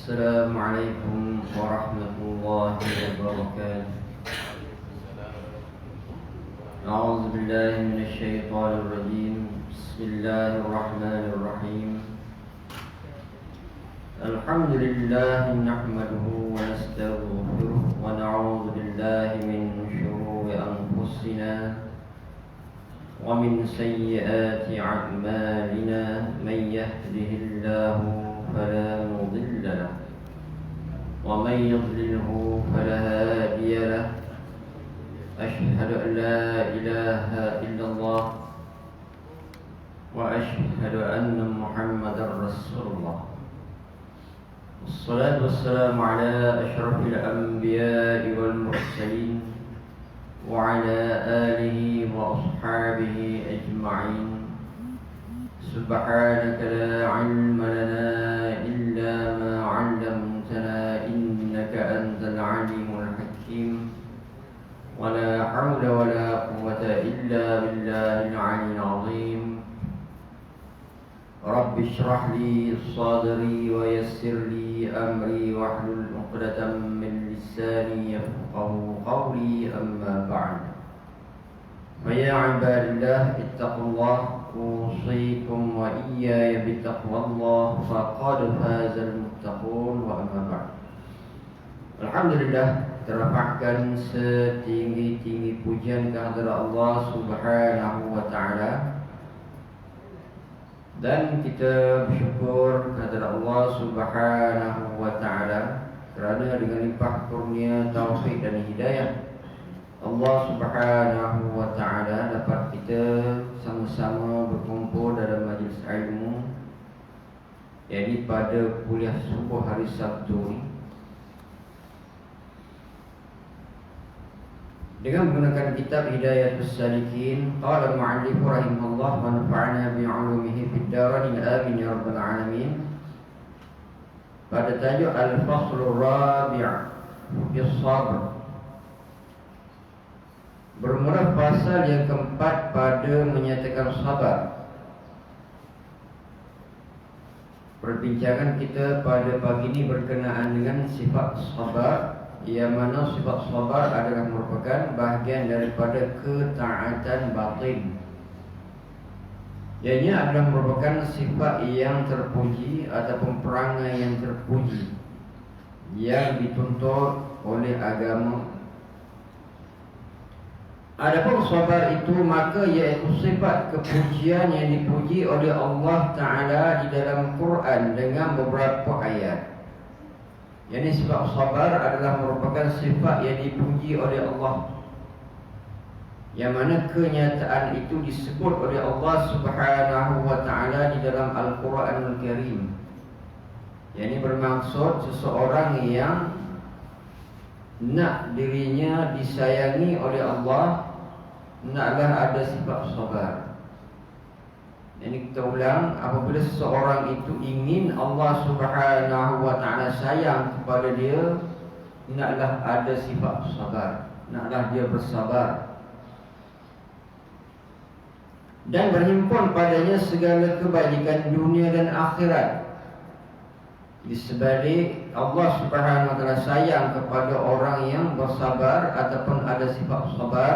السلام عليكم ورحمة الله وبركاته. أعوذ بالله من الشيطان الرجيم. بسم الله الرحمن الرحيم. الحمد لله نحمده ونستغفره ونعوذ بالله من شرور أنفسنا ومن سيئات أعمالنا. من يهده الله فلا مضل له ومن يضلله فلا هادي له. أشهد أن لا إله إلا الله وأشهد أن محمدا رسول الله. الصلاة والسلام على أشرف الأنبياء والمرسلين وعلى آله وأصحابه أجمعين. سبحانك لا علم لنا إلا ما علمتنا إنك أنت العليم الحكيم. ولا حول ولا قوة إلا بالله العلي العظيم. رب اشرح لي صدري ويسر لي أمري واحلل عقدة من لساني يفقه قولي. أما بعد، فيا عباد الله اتقوا الله. أوصيكم وإياي بتقوى الله فقد فاز المتقون. وأما بعد، Alhamdulillah, terapkan setinggi-tinggi pujian kehadirat Allah Subhanahu wa taala, dan kita bersyukur kehadirat Allah Subhanahu wa taala kerana dengan limpah kurnia taufik dan hidayah Allah Subhanahu wa taala dapat kita sama-sama berkumpul dalam majlis ilmu, yakni pada kuliah subuh hari Sabtu ini, dengan menggunakan kitab Hidayatus Salikin. Qala al-mu'allif rahimahullah wa nafa'ana bi'ulumihi fid darain amin ya rabbal alamin. Pada tajuk Al-Faslur Rabi' bis Sabr, bermula pasal yang keempat pada menyatakan sabar. Perbincangan kita pada pagi ini berkenaan dengan sifat sabar, yang mana sifat sabar adalah merupakan bahagian daripada ketaatan batin. Ianya adalah merupakan sifat yang terpuji ataupun perangai yang terpuji yang dituntut oleh agama. Adapun sabar itu maka iaitu sifat kepujian yang dipuji oleh Allah Ta'ala di dalam Quran dengan beberapa ayat. Yang sifat sabar adalah merupakan sifat yang dipuji oleh Allah, yang mana kenyataan itu disebut oleh Allah Subhanahu wa taala di dalam Al-Quranul Karim. Yang ini bermaksud seseorang yang nak dirinya disayangi oleh Allah, naklah ada sifat sabar. Ini kita ulang, apabila seseorang itu ingin Allah Subhanahu wa ta'ala sayang kepada dia, naklah ada sifat sabar, naklah dia bersabar, dan berhimpun padanya segala kebajikan dunia dan akhirat. Di sebalik Allah Subhanahu wa ta'ala sayang kepada orang yang bersabar ataupun ada sifat sabar,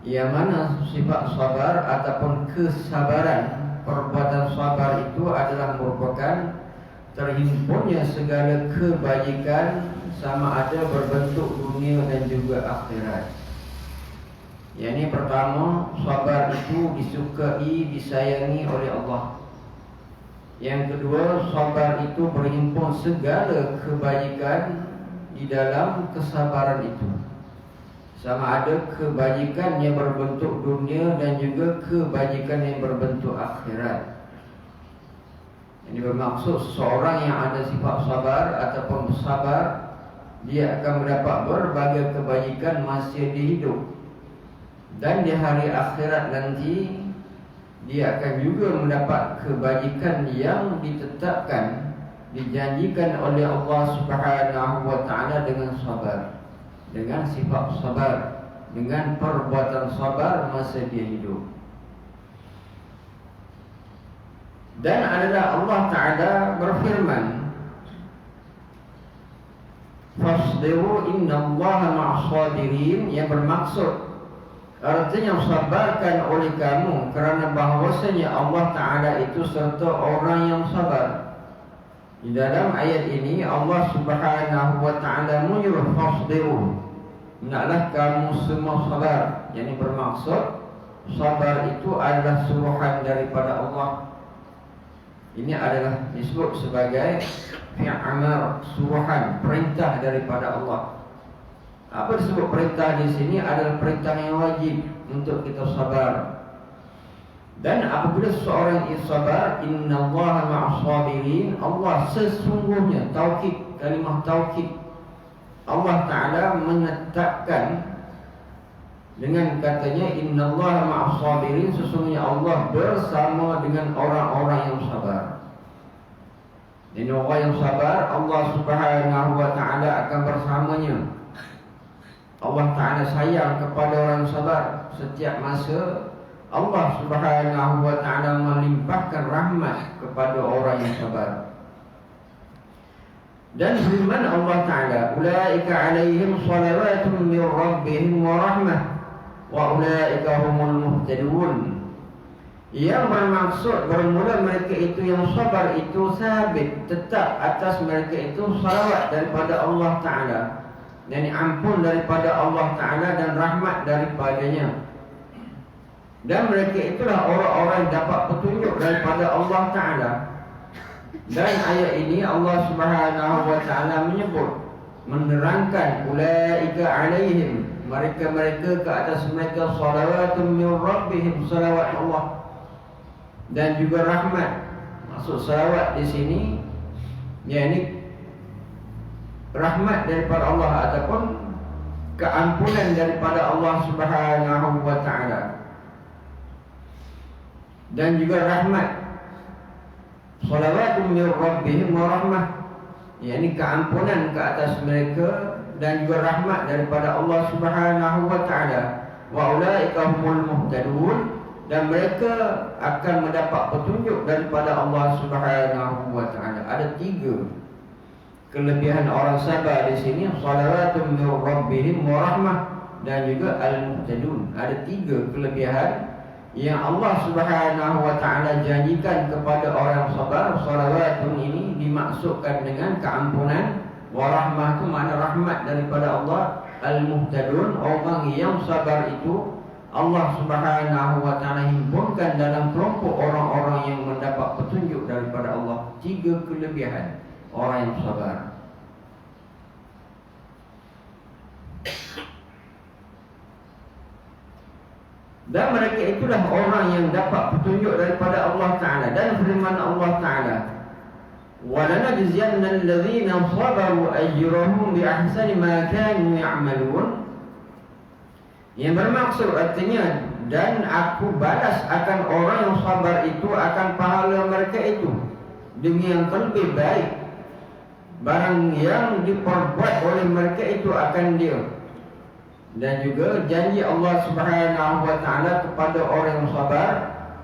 yang mana sifat sabar ataupun kesabaran, perbuatan sabar itu adalah merupakan terhimpunnya segala kebajikan, sama ada berbentuk dunia dan juga akhirat. Yang ini pertama, sabar itu disukai, disayangi oleh Allah. Yang kedua, sabar itu berhimpun segala kebajikan di dalam kesabaran itu, sama ada kebajikan yang berbentuk dunia dan juga kebajikan yang berbentuk akhirat. Ini bermaksud seseorang yang ada sifat sabar ataupun bersabar, dia akan mendapat berbagai kebajikan masih di hidup, dan di hari akhirat nanti dia akan juga mendapat kebajikan yang ditetapkan, dijanjikan oleh Allah Subhanahu wa ta'ala dengan sabar, dengan sifat sabar, dengan perbuatan sabar masa dia hidup. Dan adalah Allah Ta'ala berfirman fasbiru innallaha ma'as sabirin, yang bermaksud artinya sabarkan oleh kamu kerana bahawasanya Allah Ta'ala itu serta orang yang sabar. Di dalam ayat ini Allah Subhanahu wa Ta'ala menyuruh fasbiru, hendaklah kamu semua sabar. Yang bermaksud sabar itu adalah suruhan daripada Allah. Ini adalah disebut sebagai fi'amar, suruhan, perintah daripada Allah. Apa disebut perintah di sini adalah perintah yang wajib untuk kita sabar. Dan apabila seorang itu sabar, innallaha ma'as sabirin, Allah sesungguhnya, taukid, kalimah taukid, Allah Ta'ala menetapkan dengan katanya innallaha ma'as sabirin, sesungguhnya Allah bersama dengan orang-orang yang sabar. Dan orang yang sabar, Allah Subhanahu wa Ta'ala akan bersamanya. Allah Ta'ala sayang kepada orang sabar. Setiap masa Allah Subhanahu wa Ta'ala melimpahkan rahmat kepada orang yang sabar. Dan firman Allah Ta'ala, ulaika alaihim salawatun min rabbihim wa rahmah wa ulaika humul muhtadun. Yang bermaksud bermula mereka itu yang sabar itu sabit, tetap atas mereka itu salawat daripada Allah Ta'ala, dan ampun daripada Allah Ta'ala dan rahmat daripadanya. Dan mereka itulah orang-orang yang dapat petunjuk daripada Allah Ta'ala. Dan ayat ini Allah Subhanahu wa Ta'ala menyebut, menerangkan ulaika alaihim, mereka-mereka ke atas mereka salawatun min rabbihim, salawat Allah dan juga rahmat. Maksud salawat di sini yakni rahmat daripada Allah ataupun keampunan daripada Allah Subhanahu wa Ta'ala, dan juga rahmat. Salawatun min rabbihim wa rahmah, yakni keampunan ke atas mereka dan juga rahmat daripada Allah Subhanahu wa Ta'ala. Wa ulaika humul muhtadun, dan mereka akan mendapat petunjuk daripada Allah Subhanahu wa Ta'ala. Ada 3 kelebihan orang sabar di sini, salawatun min rabbihim wa rahmah dan juga al-muhtadun. Ada 3 kelebihan yang Allah Subhanahu wa Ta'ala janjikan kepada orang sabar. Salawatun ini dimaksudkan dengan keampunan, wa rahmah itu makna rahmat daripada Allah. Al-muhtadun, orang yang sabar itu Allah Subhanahu wa Ta'ala himpunkan dalam kelompok orang-orang yang mendapat petunjuk daripada Allah. 3 kelebihan orang yang sabar. Dan mereka itulah orang yang dapat petunjuk daripada Allah Ta'ala. Dan firman Allah Ta'ala, وَلَنَجْزِيَنَّ الَّذِينَ صَبَرُوا أَجْرَهُمْ بِأَحْسَنِ مَا كَانُوا يَعْمَلُونَ. Yang bermaksud artinya, dan aku balas akan orang yang sabar itu akan pahala mereka itu dengan yang lebih baik barang yang diperbuat oleh mereka itu akan dia. Dan juga janji Allah Subhanahu wa Ta'ala kepada orang yang sabar,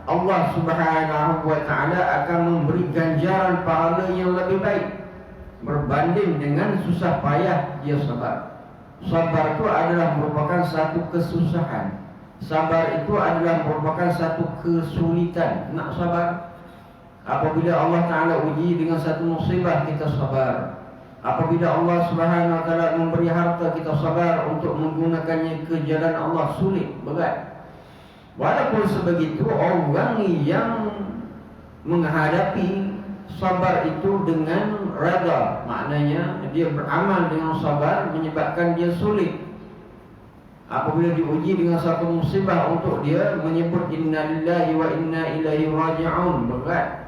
Allah Subhanahu wa Ta'ala akan memberi ganjaran pahala yang lebih baik berbanding dengan susah payah dia sabar. Sabar itu adalah merupakan satu kesusahan. Sabar itu adalah merupakan satu kesulitan. Nak sabar, apabila Allah Ta'ala uji dengan satu musibah, kita sabar. Apabila Allah Subhanahu wa Ta'ala memberi harta, kita sabar untuk menggunakannya ke jalan Allah, sulit, berat. Walaupun sebegitu, orang yang menghadapi sabar itu dengan reda, maknanya dia beramal dengan sabar, menyebabkan dia sulit. Apabila diuji dengan satu musibah, untuk dia menyebut inna lillahi wa inna ilaihi raji'un, berat.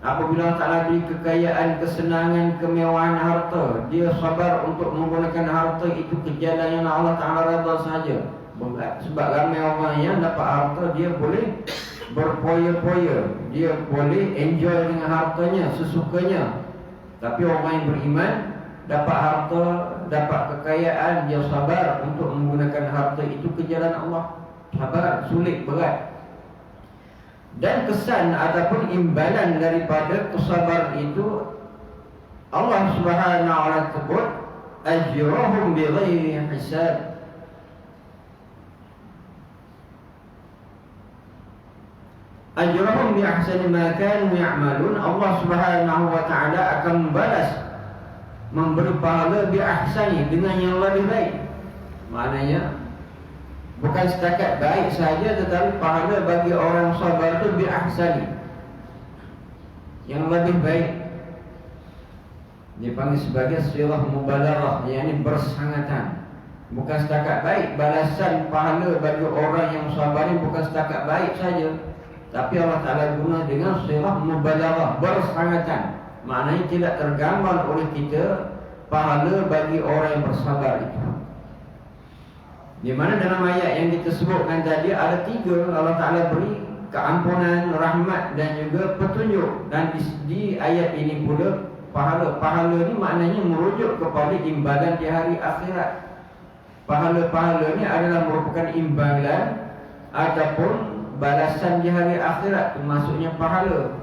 Apabila Ta'ala beri kekayaan, kesenangan, kemewahan harta, dia sabar untuk menggunakan harta itu ke jalan yang Allah Ta'ala reda saja, berat. Sebab ramai orang yang dapat harta, dia boleh berpoya-poya, dia boleh enjoy dengan hartanya sesukanya. Tapi orang yang beriman dapat harta, dapat kekayaan, dia sabar untuk menggunakan harta itu ke jalan Allah. Sabar, sulit, berat. Dan kesan ataupun imbalan daripada kesabaran itu, Allah Subhanahu wa Ta'ala sebut ajrahum bighairi hisab. Ajrahum bi ahsani ma kanu ya'malun. Allah Subhanahu wa taala akan membalas, memberi pahala bi ahsani, dengan yang lebih baik. Maknanya bukan setakat baik saja, tetapi pahala bagi orang sabar itu bi ahsani, yang lebih baik. Dipanggil sebagai sighah mubalaghah, yakni bersangatan. Bukan setakat baik, balasan pahala bagi orang yang sabar ini bukan setakat baik saja, tapi Allah Ta'ala guna dengan sighah mubalaghah, bersangatan. Maknanya tidak tergambar oleh kita pahala bagi orang yang bersabar itu. Di mana dalam ayat yang kita sebutkan tadi ada 3 Allah Ta'ala beri: keampunan, rahmat dan juga petunjuk. Dan di ayat ini pula pahala ni maknanya merujuk kepada imbalan di hari akhirat. Pahala-pahala ni adalah merupakan imbalan ataupun balasan di hari akhirat, maksudnya pahala.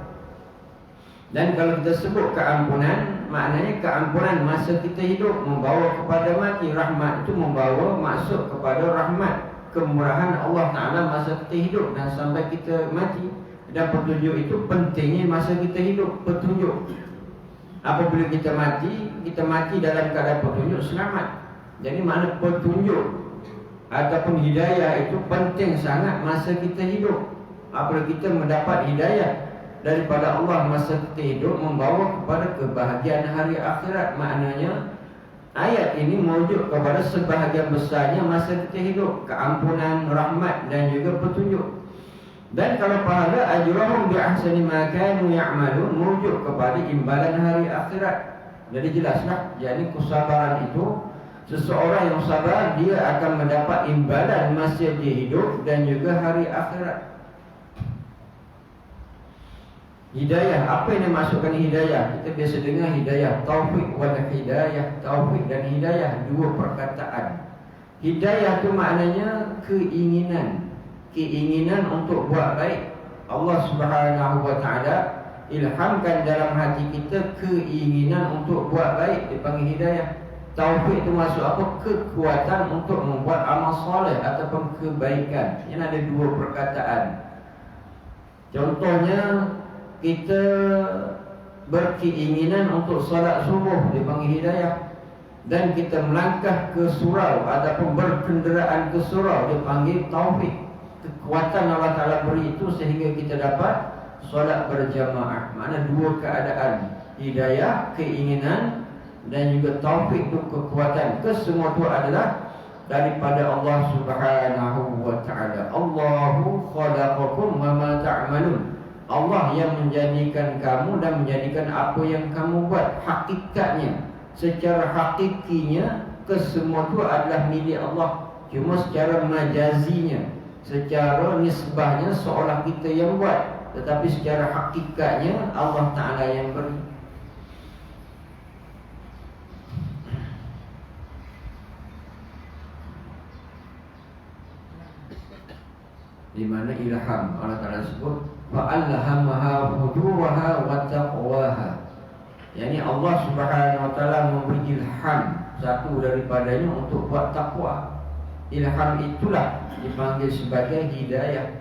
Dan kalau kita sebut keampunan, maknanya keampunan masa kita hidup membawa kepada mati. Rahmat itu membawa masuk kepada rahmat, kemurahan Allah Ta'ala masa kita hidup dan sampai kita mati. Dan petunjuk itu pentingnya masa kita hidup, petunjuk. Apabila kita mati dalam keadaan petunjuk, selamat. Jadi makna petunjuk ataupun hidayah itu penting sangat masa kita hidup. Apabila kita mendapat hidayah daripada Allah masa kita hidup, membawa kepada kebahagiaan hari akhirat. Maknanya ayat ini merujuk kepada sebahagian besarnya masa kita hidup, keampunan, rahmat dan juga petunjuk. Dan kalau pahala ajrahum bi ahsani ma kanu ya'malun, merujuk kepada imbalan hari akhirat. Jadi jelaslah, yakni kesabaran itu, seseorang yang sabar dia akan mendapat imbalan masa dia hidup dan juga hari akhirat. Hidayah, apa yang dimaksudkan hidayah? Kita biasa dengar hidayah taufik wal hidayah, taufik dan hidayah, 2 perkataan. Hidayah itu maknanya keinginan untuk buat baik. Allah Subhanahu wa taala ilhamkan dalam hati kita keinginan untuk buat baik, dipanggil hidayah. Taufik itu maksud apa? Kekuatan untuk membuat amal soleh ataupun kebaikan. Yang ada 2 perkataan. Contohnya, kita berkeinginan untuk salat subuh, dipanggil hidayah. Dan kita melangkah ke surau ataupun berkenderaan ke surau, dipanggil taufik. Kekuatan Allah Ta'ala beri itu sehingga kita dapat solat berjamaah. Makna 2 keadaan, hidayah, keinginan, dan juga taufik itu kekuatan. Kesemua itu adalah daripada Allah Subhanahu wa ta'ala. Allahu khalaqakum wa ma ta'malun. Allah yang menjadikan kamu dan menjadikan apa yang kamu buat. Hakikatnya, secara hakikinya, kesemua itu adalah milik Allah. Cuma secara majazinya, secara nisbahnya seolah kita yang buat, tetapi secara hakikatnya Allah Ta'ala yang beri. Di mana ilham Allah Ta'ala sebut fa'allahamaha fujuraha wa taqwaha. Yani Allah Subhanahu wa ta'ala memberi ilham satu daripadanya untuk buat takwa. Ilham itulah dipanggil sebagai hidayah.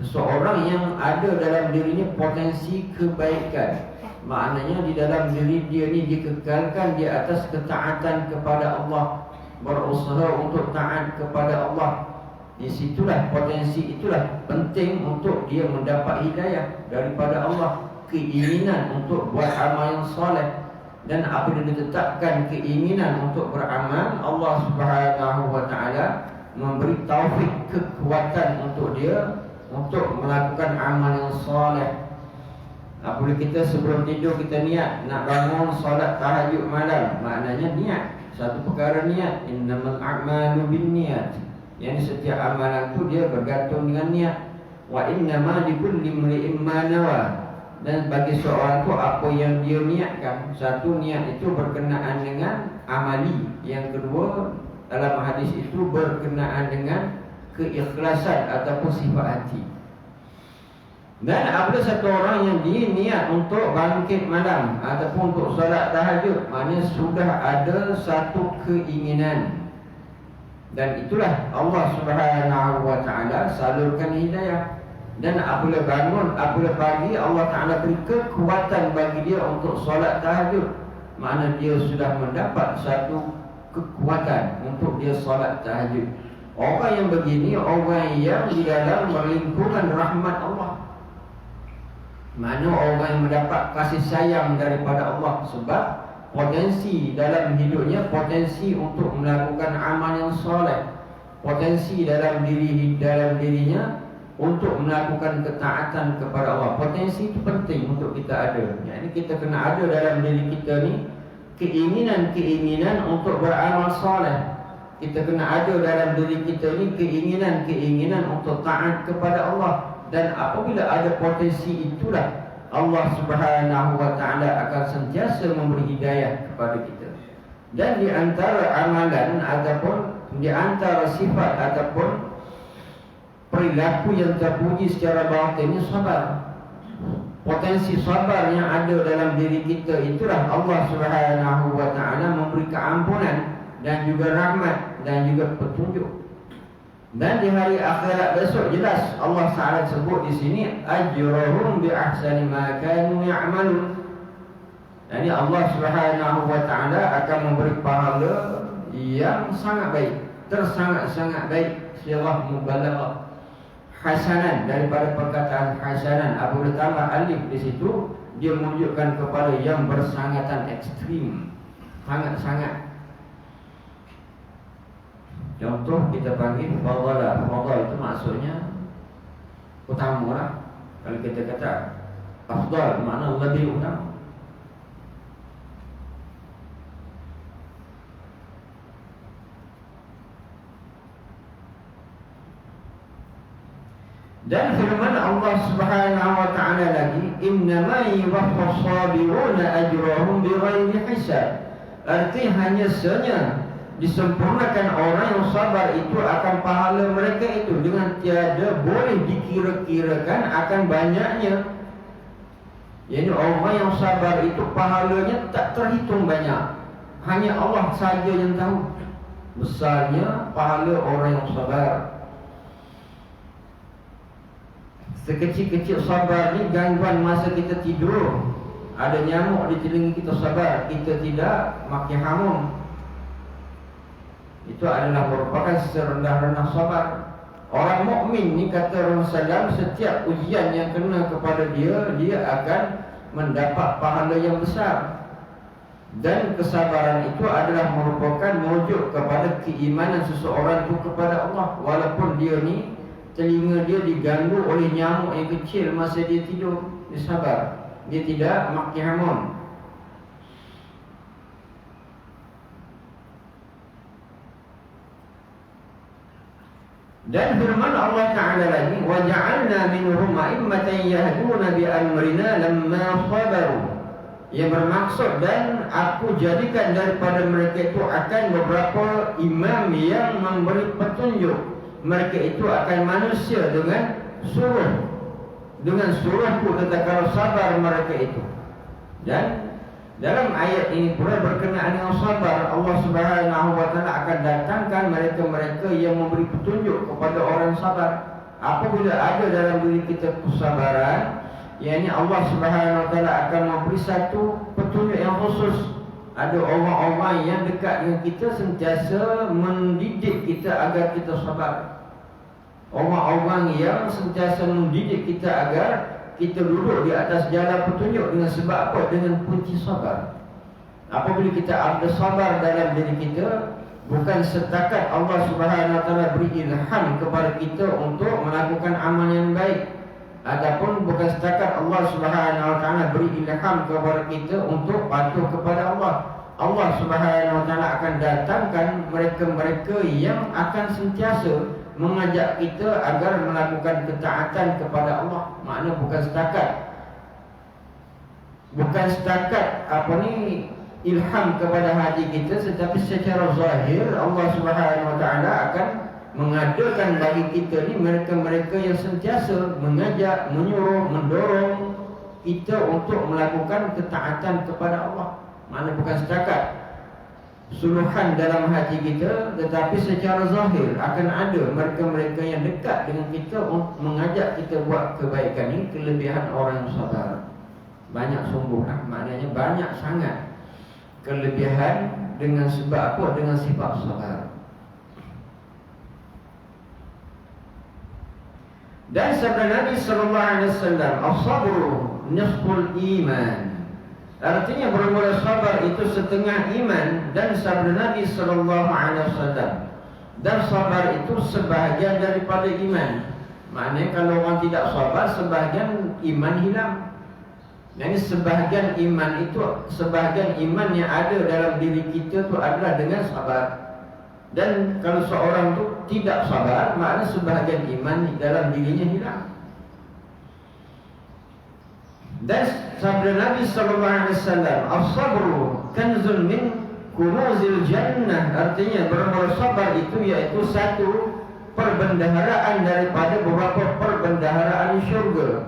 Seseorang yang ada dalam dirinya potensi kebaikan, maknanya di dalam diri dia ni dikekalkan di atas ketaatan kepada Allah, berusaha untuk taat kepada Allah. Di situlah potensi itulah penting untuk dia mendapat hidayah daripada Allah. Keinginan untuk buat amal yang soleh. Dan apabila ditetapkan keinginan untuk beramal, Allah Subhanahu wa ta'ala memberi taufik, kekuatan untuk dia untuk melakukan amal yang soleh. Apabila kita sebelum tidur kita niat nak bangun solat tahajud malam, maknanya niat. Satu perkara niat, innamal a'malu binniyat. Yang setiap amalan itu dia bergantung dengan niat. Wa innama likulli imri'in ma nawa. Dan bagi seorang itu apa yang dia niatkan. Satu, niat itu berkenaan dengan amali. Yang kedua, dalam hadis itu berkenaan dengan keikhlasan ataupun sifat hati. Dan apabila satu orang yang dia niat untuk bangkit malam ataupun untuk solat tahajud, maknanya sudah ada satu keinginan. Dan itulah Allah Subhanahu wa taala salurkan hidayah. Dan apabila bangun, apabila pagi, Allah Ta'ala beri kekuatan bagi dia untuk solat tahajud, makna dia sudah mendapat satu kekuatan untuk dia solat tahajud. Orang yang begini, orang yang di dalam lingkungan rahmat Allah, mana orang yang mendapat kasih sayang daripada Allah. Sebab potensi dalam hidupnya, potensi untuk melakukan amal yang soleh, potensi dalam dirinya untuk melakukan ketaatan kepada Allah. Potensi itu penting untuk kita ada. Jadi kita kena ada dalam diri kita ni keinginan-keinginan untuk beramal soleh. Kita kena ada dalam diri kita ni keinginan-keinginan untuk taat kepada Allah. Dan apabila ada potensi itulah, Allah Subhanahu wa taala akan sentiasa memberi hidayah kepada kita. Dan di antara amalan ataupun di antara sifat ataupun perilaku yang terpuji secara batin ini sabar. Potensi sabar yang ada dalam diri kita, itulah Allah Subhanahu wa taala memberi keampunan dan juga rahmat dan juga petunjuk. Dan di hari akhirat besok jelas Allah Taala sebut di sini ajrahum bi ahsani ma kanu ya'malun. Jadi Allah Subhanahu wa taala akan memberi pahala yang sangat baik, tersangat-sangat baik, sirah mubalaghah. Hasanan, daripada perkataan hasanan, apabila tambah alif di situ, dia menunjukkan kepada yang bersangatan ekstrim, sangat-sangat. Contoh kita panggil fadala. Fadala itu maksudnya utama lah. Kalau kita kata afdal, makna lebih utama. Dan firman Allah Subhanahu wa taala lagi, innama yuwaffas sabiruna ajrahum bighairi hisab. Arti hanya saja disempurnakan orang yang sabar itu akan pahala mereka itu dengan tiada boleh dikira-kirakan akan banyaknya. Jadi orang yang sabar itu pahalanya tak terhitung banyak. Hanya Allah saja yang tahu besarnya pahala orang yang sabar. Sekecil-kecil sabar ni gangguan masa kita tidur, ada nyamuk di telinga kita, sabar, kita tidak makin hamum, itu adalah merupakan serendah-rendah sabar. Orang mukmin ni kata Rasulullah, setiap ujian yang kena kepada dia, dia akan mendapat pahala yang besar. Dan kesabaran itu adalah merupakan wujud kepada keimanan seseorang itu kepada Allah. Walaupun dia ni telinga dia diganggu oleh nyamuk yang kecil masa dia tidur, dia sabar, dia tidak makin hamun. Dan firman Allah Ta'ala lagi, وَجَعَلْنَا مِنْهُمْ أَئِمَّةً يَهْدُونَ بِأَمْرِنَا لَمَّا صَبَرُوا. Yang bermaksud, dan aku jadikan daripada mereka itu akan beberapa imam yang memberi petunjuk. Mereka itu akan manusia dengan suruhku, tetapi kalau sabar mereka itu. Dan dalam ayat ini pula berkenaan dengan sabar, Allah Subhanahu wa taala akan datangkan mereka-mereka yang memberi petunjuk kepada orang sabar. Apabila ada dalam diri kita kesabaran, yakni Allah Subhanahu wa taala akan memberi satu petunjuk yang khusus. Ada orang-orang yang dekat dengan kita sentiasa mendidik kita agar kita sabar. Orang-orang yang sentiasa mendidik kita agar kita duduk di atas jalan petunjuk. Dengan sebab apa? Dengan kunci sabar. Apabila kita ada sabar dalam diri kita, bukan setakat Allah Subhanahu wa taala beri ilham kepada kita untuk melakukan amal yang baik, ataupun bukan setakat Allah Subhanahu wa taala beri ilham kepada kita untuk patuh kepada Allah. Allah Subhanahu wa taala akan datangkan mereka-mereka yang akan sentiasa mengajak kita agar melakukan ketaatan kepada Allah. Makna bukan setakat ilham kepada hati kita, tetapi secara zahir Allah Subhanahu wa taala akan mengadakan bagi kita ni mereka-mereka yang sentiasa mengajak, menyuruh, mendorong kita untuk melakukan ketaatan kepada Allah. Mana bukan setakat suluhan dalam hati kita, tetapi secara zahir akan ada mereka-mereka yang dekat dengan kita untuk mengajak kita buat kebaikan ini. Kelebihan orang yang sabar, banyak sungguhlah, maknanya banyak sangat kelebihan dengan sebab apa? Dengan sifat sabar. Dan sabda Nabi sallallahu alaihi wasallam, as-sabru nisful iman. Artinya bermula sabar itu setengah iman. Dan sabda Nabi sallallahu alaihi wasallam, dan sabar itu sebahagian daripada iman. Maknanya kalau orang tidak sabar, sebahagian iman hilang. Jadi sebahagian iman itu, sebahagian iman yang ada dalam diri kita itu adalah dengan sabar. Dan kalau seorang itu tidak sabar, maknanya sebahagian iman dalam dirinya hilang. Dan sabda Nabi sallallahu alaihi wasallam, as-sabru kanzun min kunuzil jannah. Artinya bermula sabar itu iaitu satu perbendaharaan daripada beberapa perbendaharaan syurga.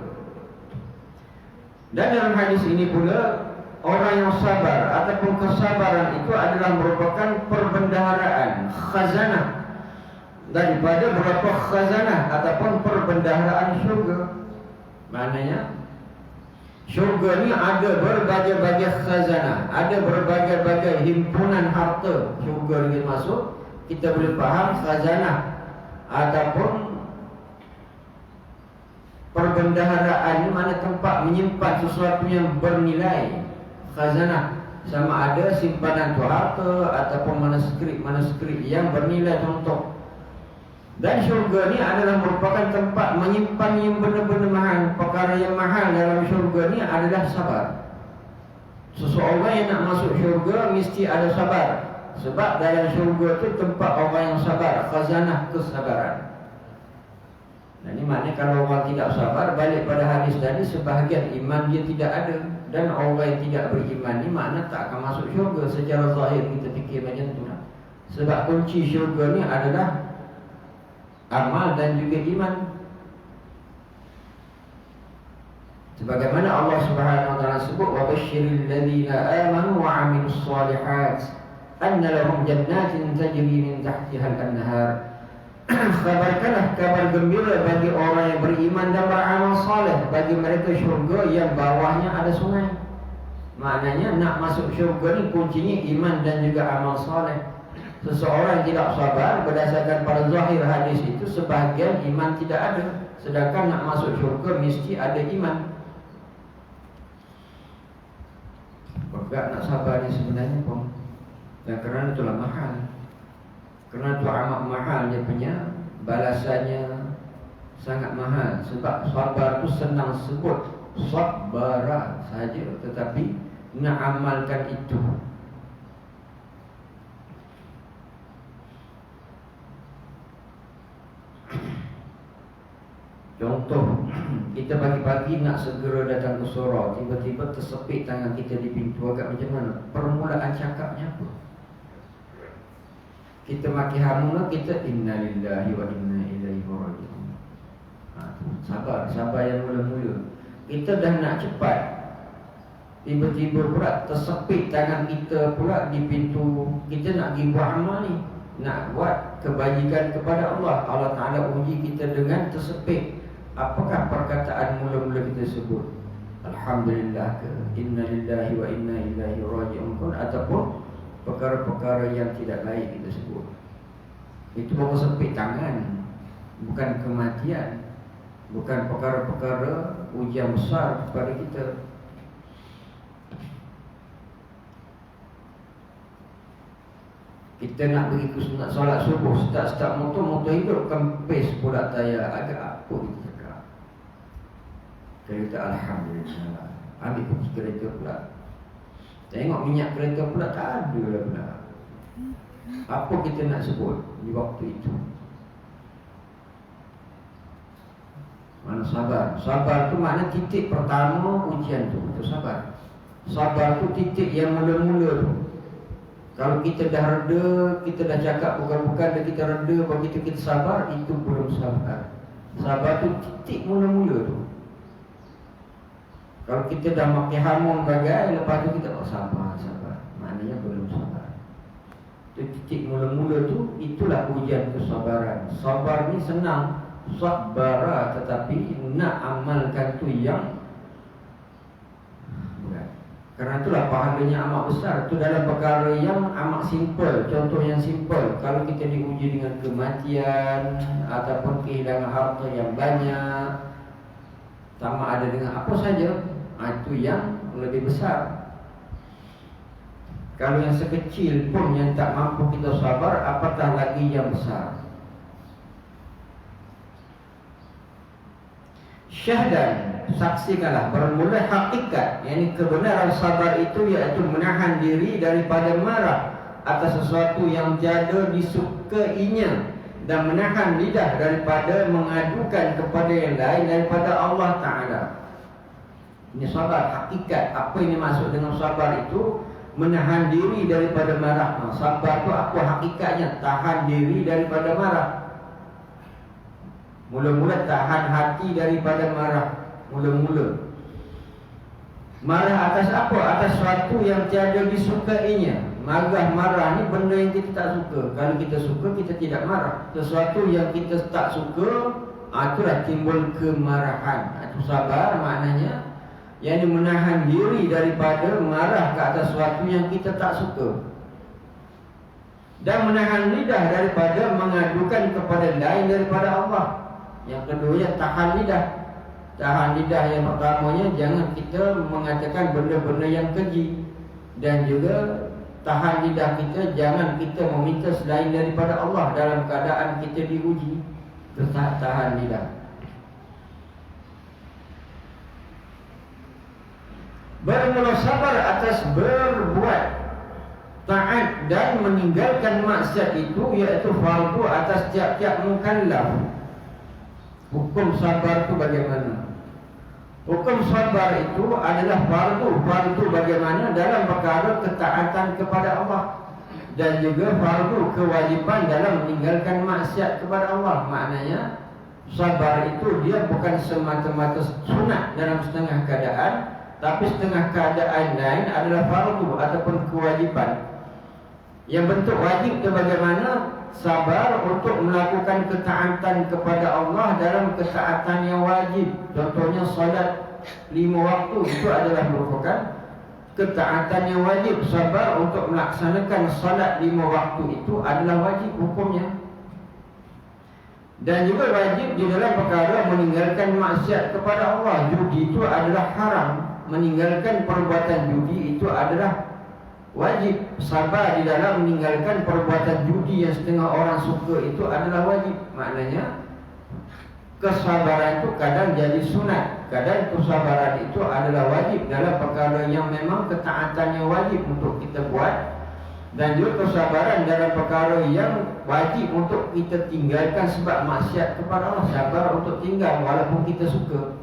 Dan dalam hadis ini pula, orang yang sabar ataupun kesabaran itu adalah merupakan perbendaharaan, khazanah daripada beberapa khazanah ataupun perbendaharaan syurga. Maknanya syurga ni ada berbagai-bagai khazanah, ada berbagai-bagai himpunan harta. Syurga ni masuk, kita boleh faham khazanah ataupun perbendaharaan ni mana tempat menyimpan sesuatu yang bernilai. Khazanah sama ada simpanan tu harta ataupun manuskrip yang bernilai contoh. Dan syurga ni adalah merupakan tempat menyimpan yang benar-benar mahal. Perkara yang mahal dalam syurga ni adalah sabar. Seseorang yang nak masuk syurga mesti ada sabar. Sebab dalam syurga tu tempat orang yang sabar, khazanah kesabaran. Dan ini maknanya kalau orang tidak sabar, balik pada hadis tadi, sebahagian iman dia tidak ada. Dan orang yang tidak beriman ni makna tak akan masuk syurga. Secara zahir kita fikir macam tu lah. Sebab kunci syurga ni adalah amal dan juga iman. Sebagaimana Allah Subhanahu wa taala sebut, wa basyiril ladzina amanu wa 'amilus shalihat anna lahum jannatin tajri min tahtiha al-anhar. Kabarkanlah kabar gembira bagi orang yang beriman dan beramal saleh, bagi mereka syurga yang bawahnya ada sungai. Maknanya nak masuk syurga ni kuncinya iman dan juga amal saleh. Seseorang tidak sabar berdasarkan pada zahir hadis itu, sebahagian iman tidak ada. Sedangkan nak masuk syurga mesti ada iman. Berat nak sabar ni sebenarnya pun. Dan kerana itulah mahal. Kerana itu amat mahal, dia punya balasannya sangat mahal. Sebab sabar tu senang sebut sabara saja, tetapi nak amalkan itu. Contoh, kita pagi-pagi nak segera datang ke surau, tiba-tiba tersepit tangan kita di pintu, agak macam mana? Permulaan cakapnya apa? Kita maki hamuna, kita innalillahi wa inna ilaihi raji'un. Sabar yang mula-mula. Kita dah nak cepat, tiba-tiba pula tersepit tangan kita pula di pintu. Kita nak pergi buat amal ni, nak buat kebajikan kepada Allah. Allah Ta'ala uji kita dengan tersepit. Apakah perkataan mula-mula kita sebut? Alhamdulillah ke? Innalillahi wa inna ilaihi raji'un pun, ataupun perkara-perkara yang tidak baik kita sebut. Itu baru sepit tangan, bukan kematian, bukan perkara-perkara ujian besar kepada kita. Kita nak pergi ke sunat solat subuh, start motor hidup, kempis pula tayar, agak apa kita cakap. Kita Alhamdulillah, ambil kunci kereta pula, tengok minyak kereta pula tak ada lah pula. Apa kita nak sebut di waktu itu? Mana sabar? Sabar tu makna titik pertama ujian tu, itu sabar. Sabar tu titik yang mula-mula tu. Kalau kita dah reda, kita dah cakap bukan-bukan dan kita reda, begitu kita sabar, itu belum sabar. Sabar tu titik mula-mula tu. Kalau kita dah makin hamun bagai, lepas tu kita sabar. Maknanya belum sabar. Itu titik mula-mula tu, itulah ujian kesabaran. Sabar ni senang, sabara, tetapi nak amalkan tu yang berat. Kerana itulah pahalanya amat besar. Itu dalam perkara yang amat simple. Contoh yang simple, kalau kita diuji dengan kematian ataupun kehilangan harta yang banyak, sama ada dengan apa saja, itu yang lebih besar. Kalau yang sekecil pun yang tak mampu kita sabar, apatah lagi yang besar. Syahdan, saksikanlah bermula hakikat, yakni kebenaran sabar itu, iaitu menahan diri daripada marah atas sesuatu yang tiada disukainya, dan menahan lidah daripada mengadukan kepada yang lain daripada Allah Ta'ala. Ini sabar hakikat. Apa yang dimaksud dengan sabar itu? Menahan diri daripada marah. Sabar itu apa hakikatnya? Tahan diri daripada marah. Mula-mula tahan hati daripada marah. Mula-mula marah atas apa? Atas sesuatu yang tiada disukainya. Marah ni benda yang kita tak suka. Kalau kita suka, kita tidak marah. Sesuatu yang kita tak suka, itulah timbul kemarahan. Itu sabar maknanya, yang menahan diri daripada marah ke atas sesuatu yang kita tak suka, dan menahan lidah daripada mengadukan kepada lain daripada Allah. Yang keduanya tahan lidah. Tahan lidah yang pertamanya, jangan kita mengatakan benda-benda yang keji. Dan juga tahan lidah kita, jangan kita meminta selain daripada Allah dalam keadaan kita diuji. Tahan lidah. Bermula sabar atas berbuat taat dan meninggalkan maksiat itu, iaitu fardu atas tiap-tiap mukallaf. Hukum sabar itu bagaimana? Hukum sabar itu adalah fardu bagaimana dalam perkara ketaatan kepada Allah, dan juga fardu kewajiban dalam meninggalkan maksiat kepada Allah. Maknanya sabar itu dia bukan semata-mata sunat dalam setengah keadaan, tapi setengah keadaan lain adalah fardu ataupun kewajiban. Yang bentuk wajib itu bagaimana? Sabar untuk melakukan ketaatan kepada Allah dalam ketaatan yang wajib. Contohnya solat 5 waktu, itu adalah merupakan ketaatan yang wajib. Sabar untuk melaksanakan solat 5 waktu itu adalah wajib hukumnya. Dan juga wajib di dalam perkara meninggalkan maksiat kepada Allah. Judi itu adalah haram. Meninggalkan perbuatan judi itu adalah wajib. Sabar di dalam meninggalkan perbuatan judi yang setengah orang suka itu adalah wajib. Maknanya kesabaran itu kadang jadi sunat, kadang kesabaran itu adalah wajib dalam perkara yang memang ketaatannya wajib untuk kita buat, dan juga kesabaran dalam perkara yang wajib untuk kita tinggalkan sebab maksiat kepada Allah. Sabar untuk tinggal walaupun kita suka.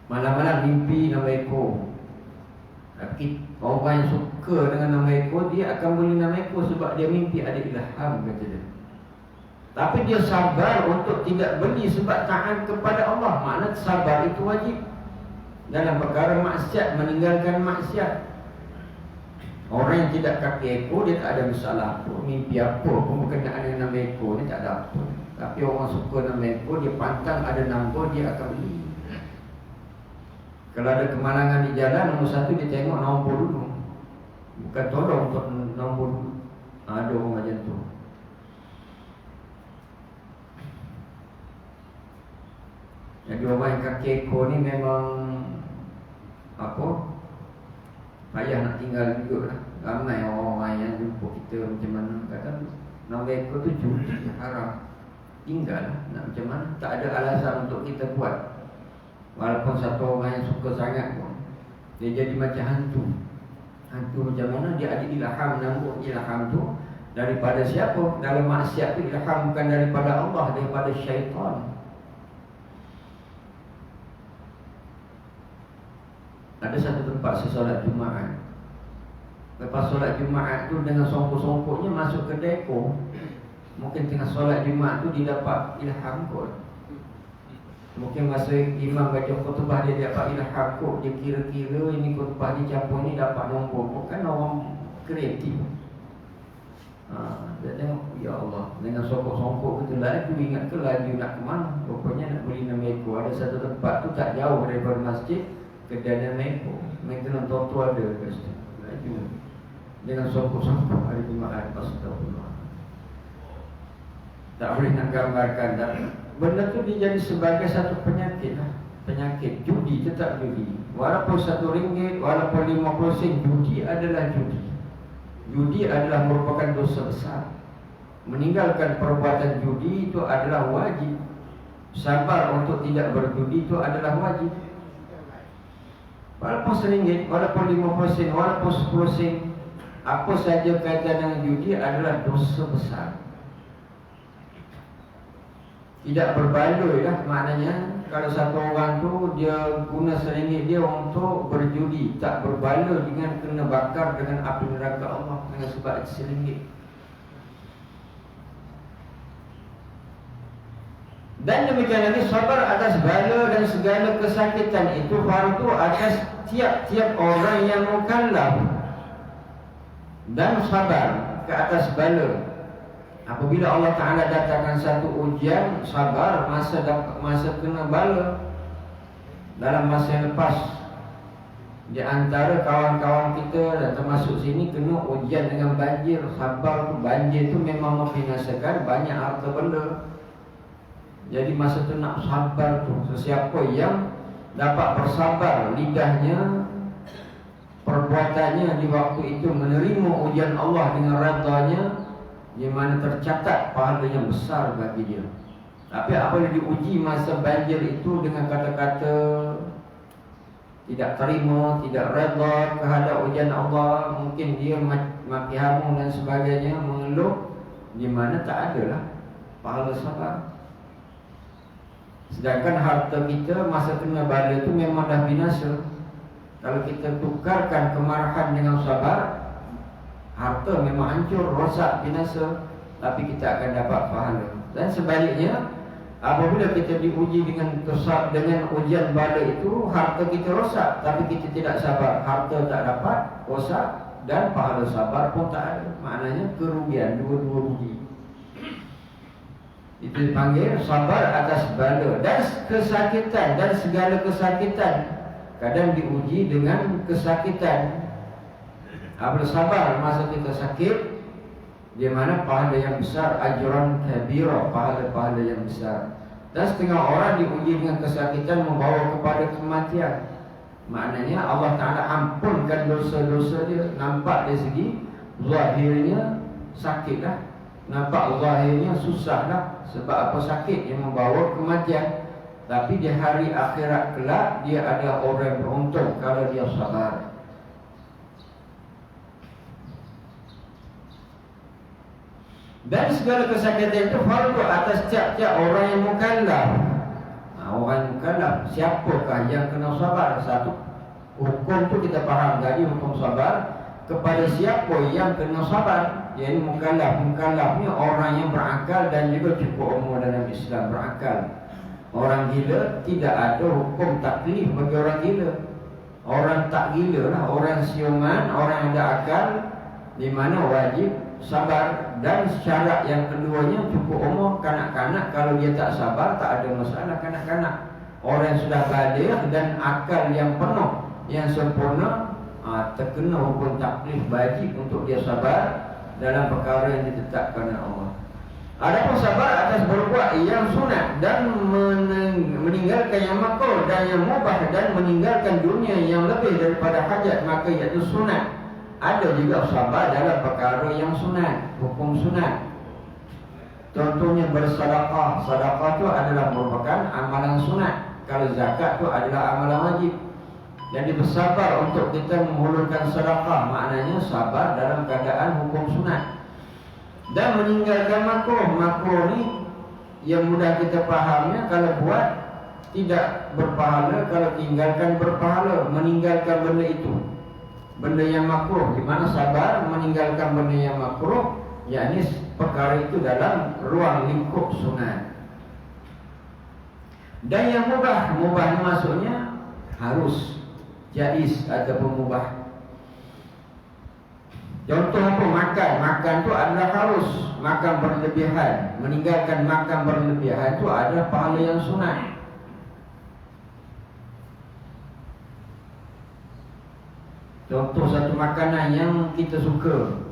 Malam-malam mimpi nama ekor. Tapi orang yang suka dengan nama ekor, dia akan beli nama ekor sebab dia mimpi ada ilham, kata dia. Tapi dia sabar untuk tidak beli sebab taat kepada Allah. Makna sabar itu wajib dalam perkara maksiat, meninggalkan maksiat. Orang yang tidak kaki ekor, dia tak ada masalah apa. Mimpi apa pun berkenaan dengan nama ekor, dia tak ada apa. Tapi orang suka nama ekor, dia pantang ada nombor, dia akan beli. Kalau ada kemalangan di jalan, nombor satu dia tengok nombor dulu, bukan tolong untuk nombor dulu. Ada orang macam tu. Jadi orang yang kaki ekor ni memang payah nak tinggal juga lah. Ramai orang-orang yang jumpa kita macam mana, kata nombor ekor tu judi haram, tinggal lah. Nak macam mana, tak ada alasan untuk kita buat. Walaupun satu orang yang suka sangat pun, dia jadi macam hantu. Hantu macam mana? Dia ada ilham, nombor ilham tu daripada siapa? Dalam maksiat tu ilham bukan daripada Allah, daripada syaitan. Ada satu tempat saya solat Jumaat, Lepas solat Jumaat tu dengan songkok-songkoknya masuk ke depo. Mungkin tengah solat Jumaat tu dia dapat ilham kot. Mungkin masa imam baca khutbah dia dapat ilham kot. Dia kira-kira ini khutbah dia campur ni dapat nombor. Bukan orang kreatif. Dia tengok, ya Allah, dengan songkok-songkok kita laju, ingat ke laju nak ke mana? Rupanya nak beli 6 ekor. Ada satu tempat tu tak jauh daripada masjid, kedai 6 ekor. Maintenance tu ada kat situ. Laju dengan songkok-songkok hari Jumaat. Astagfirullah. Tak boleh nak gambarkan. Dan benda tu dia jadi sebagai satu penyakit lah. Penyakit judi, tetap judi. Walaupun RM1, walaupun 50 sen, judi adalah judi. Judi adalah merupakan dosa besar. Meninggalkan perbuatan judi itu adalah wajib. Sabar untuk tidak berjudi itu adalah wajib. Walaupun RM1, walaupun 50 sen, walaupun 10 sen, apa saja kaitan dengan judi adalah dosa besar. Tidak berbaloi lah maknanya. Kalau satu orang tu dia guna RM1 dia untuk berjudi, tak berbaloi dengan kena bakar dengan api neraka Allah dengan sebab RM1. Dan demikian lagi sabar atas bala dan segala kesakitan itu fardu atas tiap-tiap orang yang mukallaf. Dan sabar ke atas bala. Apabila Allah Ta'ala datangkan satu ujian, sabar masa kena bala. Dalam masa yang lepas, di antara kawan-kawan kita dan termasuk sini kena ujian dengan banjir. Sabar tu, banjir tu memang membinasakan banyak harta benda. Jadi masa tu nak sabar tu, sesiapa yang dapat bersabar, lidahnya, perbuatannya di waktu itu menerima ujian Allah dengan redanya, di mana tercatat pahala yang besar bagi dia. Tapi apabila diuji masa banjir itu dengan kata-kata tidak terima, tidak redha terhadap ujian Allah, mungkin dia maki hamu dan sebagainya, mengeluh, di mana tak adalah pahala sabar. Sedangkan harta kita masa kena bala itu memang dah binasa. Kalau kita tukarkan kemarahan dengan sabar, harta memang hancur, rosak, binasa, tapi kita akan dapat pahala. Dan sebaliknya, apabila kita diuji dengan ujian bala itu, harta kita rosak, tapi kita tidak sabar, harta tak dapat, rosak, dan pahala sabar pun tak ada. Maknanya kerugian, dua-dua rugi. Itu dipanggil sabar atas bala dan kesakitan, dan segala kesakitan. Kadang diuji dengan kesakitan. Bersabar masa kita sakit, di mana pahala yang besar, ajran kabira, pahala-pahala yang besar. Dan setengah orang diuji dengan kesakitan membawa kepada kematian. Maknanya Allah Ta'ala ampunkan dosa-dosa dia. Nampak dari segi zahirnya sakitlah, nampak zahirnya susahlah. Sebab apa? Sakit yang membawa kematian. Tapi di hari akhirat kelak, dia ada orang beruntung kalau dia sabar. Dan segala kesakitan itu fardu atas tiap-tiap orang yang mukallaf. Orang yang mukallaf, siapakah yang kena sabar? Satu, hukum tu kita faham tadi, hukum sabar kepada siapa yang kena sabar, iaitu mukallaf. Mukallaf ni orang yang berakal dan juga cukup umur dalam Islam, berakal. Orang gila tidak ada hukum taklif bagi orang gila. Orang tak gila lah, orang siuman, orang yang ada akal, di mana wajib sabar. Dan syarat yang keduanya cukup umur. Kanak-kanak kalau dia tak sabar tak ada masalah. Kanak-kanak, orang yang sudah baligh dan akal yang penuh, yang sempurna, terkena hukum taklif, wajib untuk dia sabar dalam perkara yang ditetapkan oleh Allah. Adapun sabar atas berbuat yang sunat dan meninggalkan yang makruh dan yang mubah, dan meninggalkan dunia yang lebih daripada hajat, maka iaitu sunat. Ada juga sabar dalam perkara yang sunat, hukum sunat. Contohnya bersedekah. Sedekah itu adalah merupakan amalan sunat. Kalau zakat itu adalah amalan wajib. Jadi bersabar untuk kita menghulurkan sedekah, maknanya sabar dalam keadaan hukum sunat. Dan meninggalkan makruh. Makruh ni yang mudah kita fahamnya, kalau buat tidak berpahala, kalau tinggalkan berpahala. Meninggalkan benda itu, benda yang makruh. Di mana sabar meninggalkan benda yang makruh, yakni perkara itu dalam ruang lingkup sunat. Dan yang mubah, mubah ni maksudnya harus, jaiz ataupun mubah. Contoh apa? Makan. Makan tu adalah harus. Makan berlebihan. Meninggalkan makan berlebihan tu adalah pahala yang sunat. Contoh satu makanan yang kita suka.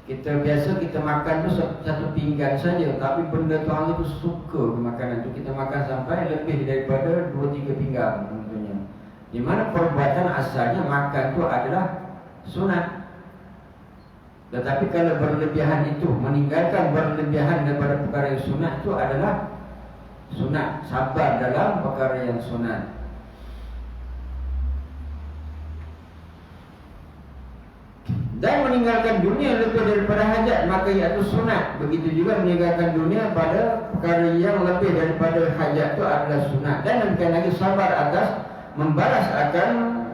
Kita biasa kita makan tu satu pinggan saja, tapi benda tu hari tu suka makanan tu, kita makan sampai lebih daripada 2-3 pinggan tentunya. Di mana perbuatan asalnya makan tu adalah sunat. Tetapi kalau berlebihan itu, meninggalkan berlebihan daripada perkara yang sunat itu adalah sunat. Sabar dalam perkara yang sunat. Dan meninggalkan dunia lebih daripada hajat, maka iaitu sunat. Begitu juga meninggalkan dunia pada perkara yang lebih daripada hajat itu adalah sunat. Dan demikian lagi sabar atas membalas akan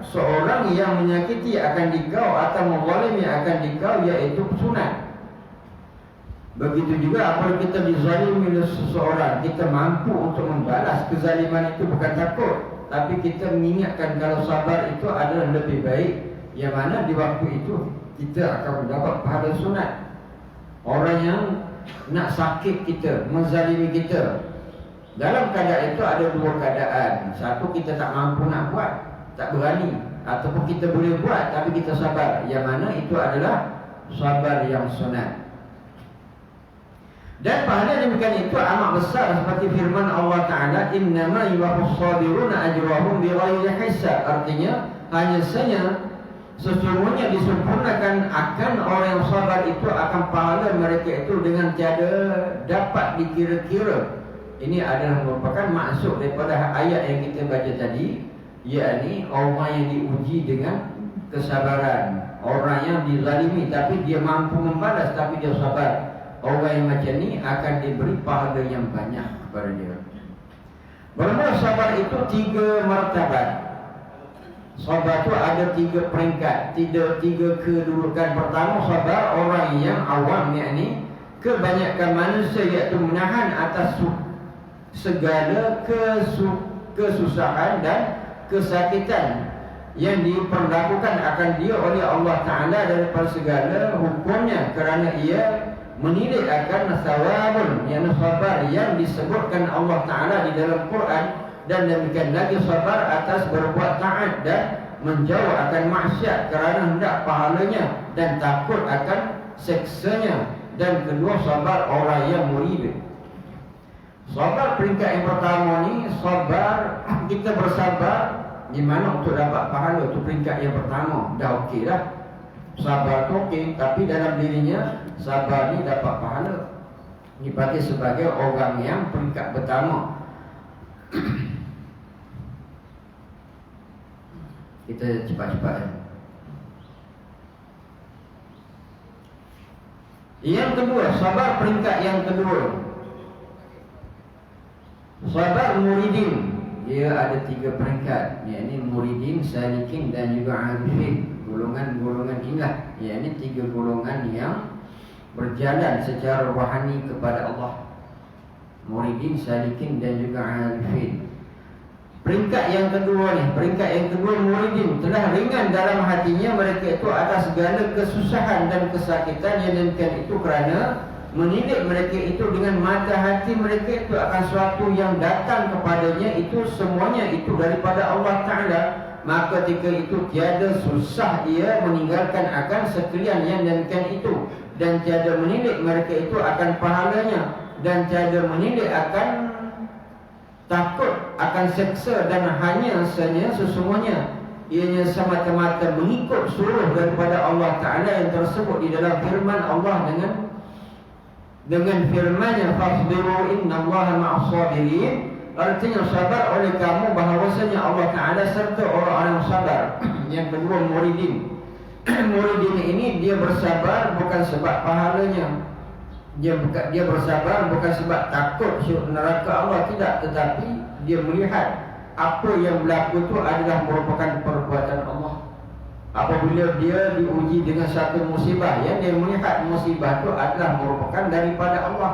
seorang yang menyakiti akan dikau atau menzalimi akan dikau, iaitu sunat. Begitu juga apabila kita dizalimi oleh seseorang, kita mampu untuk membalas kezaliman itu, bukan takut, tapi kita mengingatkan kalau sabar itu adalah lebih baik, yang mana di waktu itu kita akan mendapat pahala sunat. Orang yang nak sakit kita, menzalimi kita, dalam keadaan itu ada dua keadaan. Satu, kita tak mampu nak buat, tak berani, ataupun kita boleh buat tapi kita sabar, yang mana itu adalah sabar yang sunat. Dan pahala demikian itu amat besar, seperti firman Allah Ta'ala, innama yuwaffas sabiruna ajrahum bighairi hisab. Artinya hanya saja sesungguhnya disempurnakan akan orang yang sabar itu akan pahala mereka itu dengan tiada dapat dikira-kira. Ini adalah merupakan maksud daripada ayat yang kita baca tadi, yakni orang yang diuji dengan kesabaran, orang yang dizalimi tapi dia mampu membalas tapi dia sabar. Orang yang macam ni akan diberi pahala yang banyak kepada dia. Bermula sabar itu 3 martabat. Sabar itu ada 3 peringkat, 3 kedudukan. Pertama, sabar orang yang awam, yakni kebanyakan manusia, iaitu menahan atas segala kesusahan dan kesakitan yang diperlakukan akan dia oleh Allah Ta'ala daripada segala hukumnya, kerana ia menilik akan thawabun, yang sabar yang disebutkan Allah Ta'ala di dalam Quran. Dan demikian lagi sabar atas berbuat taat dan menjauh akan maksiat kerana hendak pahalanya dan takut akan seksanya. Dan kedua, sabar orang yang murid. Sabar peringkat yang pertama ni, sabar kita bersabar di mana untuk dapat pahala, tu peringkat yang pertama. Dah okey dah, sabar tu okey, tapi dalam dirinya sabar ni dapat pahala, dipanggil sebagai orang yang peringkat pertama. Kita cepat-cepat. Yang kedua, sabar peringkat yang kedua, sabar muridin. Dia ada 3 peringkat, yakni muridin, salikin dan juga arifin. Golongan-golongan inilah, yakni 3 golongan yang berjalan secara rohani kepada Allah. Muridin, salikin dan juga arifin. Peringkat yang kedua ni, peringkat yang kedua, muridin, telah ringan dalam hatinya mereka itu atas segala kesusahan dan kesakitan yang demikian itu, kerana menilik mereka itu dengan mata hati mereka itu akan suatu yang datang kepadanya itu semuanya itu daripada Allah Ta'ala. Maka ketika itu tiada susah ia meninggalkan akan sekalian yang demikian itu, dan tiada menilik mereka itu akan pahalanya, dan tiada menilik akan takut akan seksa, dan hanya saja sesungguhnya ianya semata-mata mengikut suruh daripada Allah Ta'ala yang tersebut di dalam firman Allah dengan firman-Nya, fasbiru innallaha ma'as sabirin. Artinya sabar oleh kamu bahawasanya Allah Ta'ala serta orang-orang sabar. Yang kedua, muridin. Muridin ini dia bersabar bukan sebab pahalanya, dia bersabar bukan sebab takut neraka Allah, tidak, tetapi dia melihat apa yang berlaku itu adalah merupakan perbuatan Allah. apabila dia diuji dengan satu musibah, ya, dia melihat musibah itu adalah merupakan daripada Allah.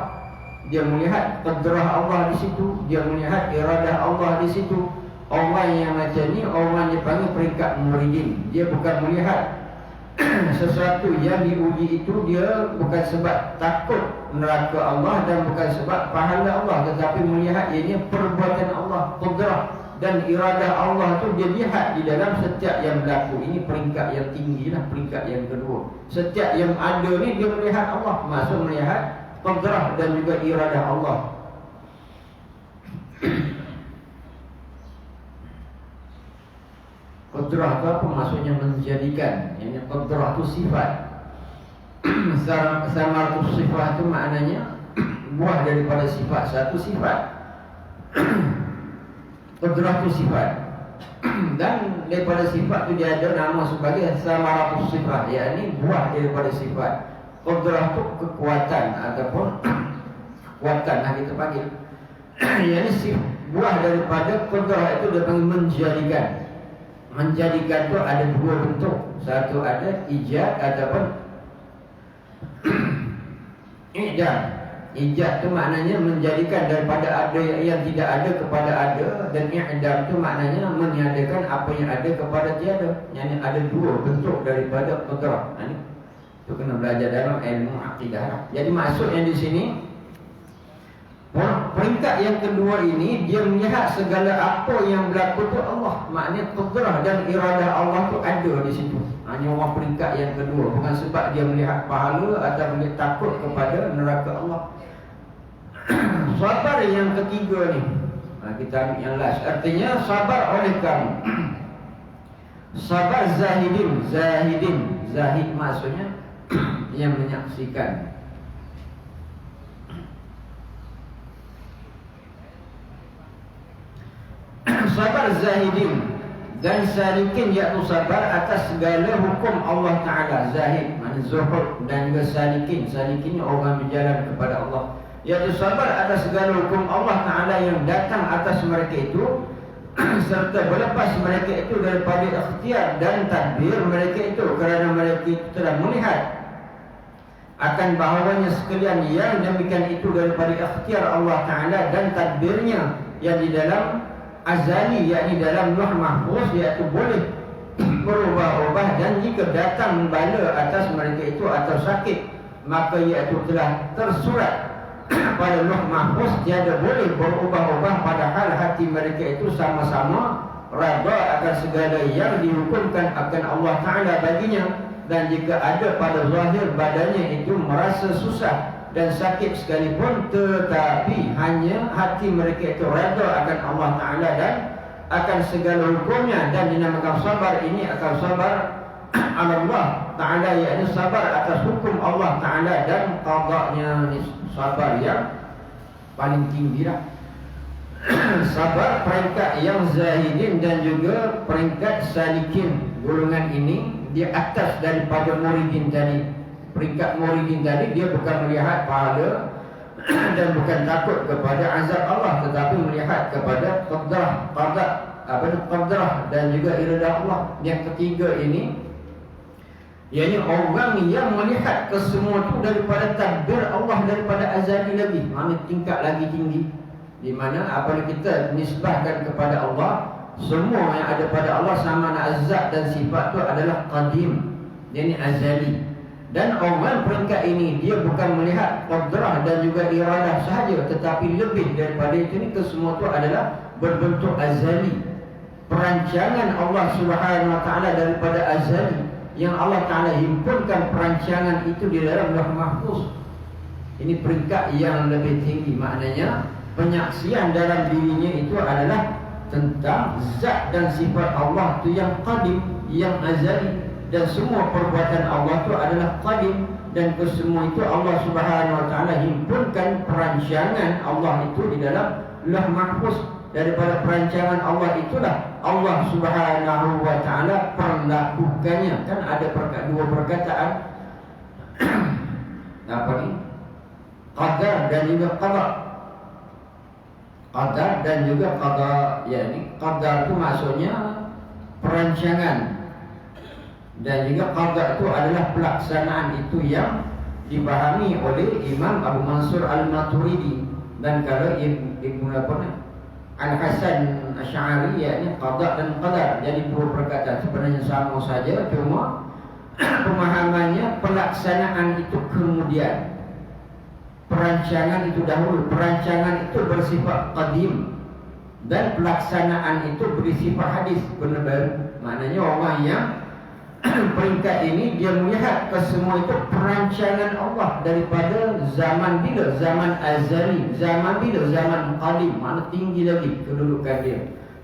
Dia melihat qudrah Allah di situ, dia melihat iradah Allah di situ. Orang yang macam ni orang dipanggil peringkat muridin. Dia bukan melihat sesuatu yang diuji itu dia bukan sebab takut neraka Allah dan bukan sebab pahala Allah, tetapi melihat ianya perbuatan Allah, qudrah dan iradah Allah tu dia lihat di dalam setiap yang berlaku. Ini peringkat yang tinggi lah, peringkat yang kedua. Setiap yang ada ni dia melihat Allah, maksud melihat qudrah dan juga iradah Allah. Qudrah itu apa? Maksudnya menjadikan. Yang qudrah itu sifat. Samaratus sifat itu maknanya buah daripada sifat. Satu sifat. Qudrah itu sifat. Dan daripada sifat itu dia ada nama sebagai samaratus sifat, yakni buah daripada sifat. Qudrah itu kekuatan ataupun kekuatan lah kita panggil. Yakni buah daripada qudrah itu dia panggil menjadikan. Menjadikan itu ada dua bentuk. Satu ada ijad ataupun ijad. Ijad itu maknanya menjadikan daripada ada yang tidak ada kepada ada, dan i'dam itu maknanya meniadakan apa yang ada kepada tiada. Yang ada dua bentuk daripada qudrah. Ini itu kena belajar dalam ilmu akidah. Jadi maksud yang di sini, peringkat yang kedua ini dia melihat segala apa yang berlaku tu Allah. Maknanya qudrah dan iradah Allah tu ada di situ. Hanya orang peringkat yang kedua, bukan sebab dia melihat pahala atau melihat takut kepada neraka Allah. Sabar yang ketiga ni, kita ambil yang last. Artinya sabar oleh kamu. Sabar zahidin. Zahid maksudnya yang menyaksikan. Sabar zahidin dan salikin, iaitu sabar atas segala hukum Allah Ta'ala. Zahid maknanya zuhud, dan juga salikin. Salikin orang berjalan kepada Allah, iaitu sabar atas segala hukum Allah Ta'ala yang datang atas mereka itu serta berlepas mereka itu daripada ikhtiar dan tadbir mereka itu, kerana mereka itu telah melihat akan bahawanya sekalian yang demikian itu daripada ikhtiar Allah Ta'ala dan tadbirnya yang di dalam azali, yakni dalam Lauh Mahfuz, iaitu boleh berubah-ubah, dan jika datang bala atas mereka itu atau sakit, maka iaitu telah tersurat pada Lauh Mahfuz, tiada boleh berubah-ubah, padahal hati mereka itu sama-sama rada akan segala yang dihukumkan akan Allah Ta'ala baginya. Dan jika ada pada zahir badannya itu merasa susah dan sakit sekalipun, tetapi hanya hati mereka itu reda akan Allah Ta'ala dan akan segala hukumnya, dan dinamakan sabar ini akan sabar Allah Ta'ala, yakni sabar atas hukum Allah Ta'ala dan qada'nya. Sabar yang paling tinggi lah. Sabar peringkat yang zahidin dan juga peringkat salikin. Golongan ini di atas daripada muridin tadi. Peringkat muridin tadi dia bukan melihat pahala dan bukan takut kepada azab Allah, tetapi melihat kepada qadrah dan juga iradah Allah. Yang ketiga ini, iaitu orang yang melihat kesemua itu daripada tadbir Allah, daripada azali lagi, mana tingkat lagi tinggi, di mana apabila kita nisbahkan kepada Allah, semua yang ada pada Allah sama ada zat dan sifat itu adalah qadim, yakni azali. Dan orang peringkat ini dia bukan melihat qadrah dan juga iradah sahaja, tetapi lebih daripada itu, ni kesemua itu adalah berbentuk azali. Perancangan Allah Subhanahu Wa Taala daripada azali, yang Allah Ta'ala himpunkan perancangan itu di dalam Lauh Mahfuz. Ini peringkat yang lebih tinggi. Maknanya penyaksian dalam dirinya itu adalah tentang zat dan sifat Allah itu yang qadim, yang azali, dan semua perbuatan Allah itu adalah qadim, dan kesemua itu Allah Subhanahu Wa Ta'ala himpunkan perancangan Allah itu di dalam Lauh Mahfuz. Daripada perancangan Allah itulah Allah Subhanahu Wa Ta'ala perlakukannya. Kan ada dua perkataan apa ni? Qadar dan juga qada. Qadar dan juga qada, yakni qadar itu maksudnya perancangan, Dan juga qada itu adalah pelaksanaan, itu yang dipahami oleh Imam Abu Mansur Al-Maturidi. Dan kalau Ibnu Al-Hasan Asy'ari, yakni qada dan qadar, jadi dua perkataan sebenarnya sama saja, cuma pemahamannya pelaksanaan itu kemudian, perancangan itu dahulu. Perancangan itu bersifat qadim dan pelaksanaan itu bersifat hadis, benar-benar. Maknanya orang yang peringkat ini dia melihat ke semua itu perancangan Allah daripada zaman bila, zaman azali, zaman bila, zaman qadim, mana tinggi lagi kedudukan dia.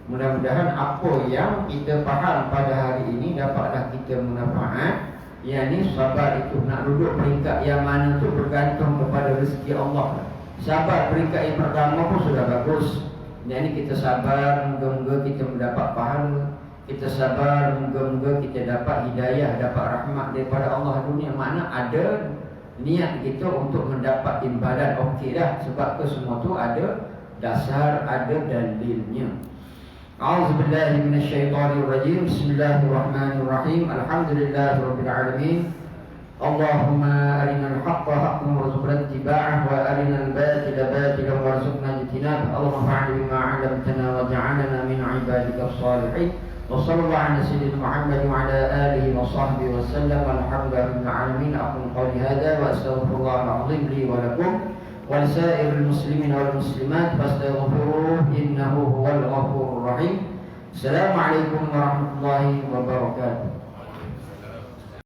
Mudah-mudahan apa yang kita faham pada hari ini dapatlah kita manfaat. Yang sabar itu nak duduk peringkat yang mana tu bergantung kepada rezeki Allah. Sabar peringkat yang pertama pun sudah bagus. Jadi kita sabar, moga-moga kita mendapat pahala. Kita sabar, moga-moga kita dapat hidayah, dapat rahmat daripada Allah dunia. Mana ada niat kita untuk mendapat imbalan, okey dah. Sebab tu semua tu ada dasar, ada dalilnya. A'udzubillahi minasyaitonirrajim. Bismillahirrahmanirrahim. Alhamdulillahirabbil alamin. Allahumma arinal haqqa haqqan warzuqna ittiba'ah wa arinal batila batilan warzuqna ijtinabah. Allahumma fa'alna bima 'allamtana wa ja'alna min 'ibadika as-salihin. Wa sallallahu ala sayyidina Muhammad wa ala alihi wa sahbihi wa sallam. Alhamdulillahil alamin. Aqulu qawli hadha wa astaghfirullahal 'azim li wa lakum wa lisa'iril muslimin wal muslimat fastaghfiruhu innahu huwal ghafurur rahim. Assalamualaikum warahmatullahi wabarakatuh.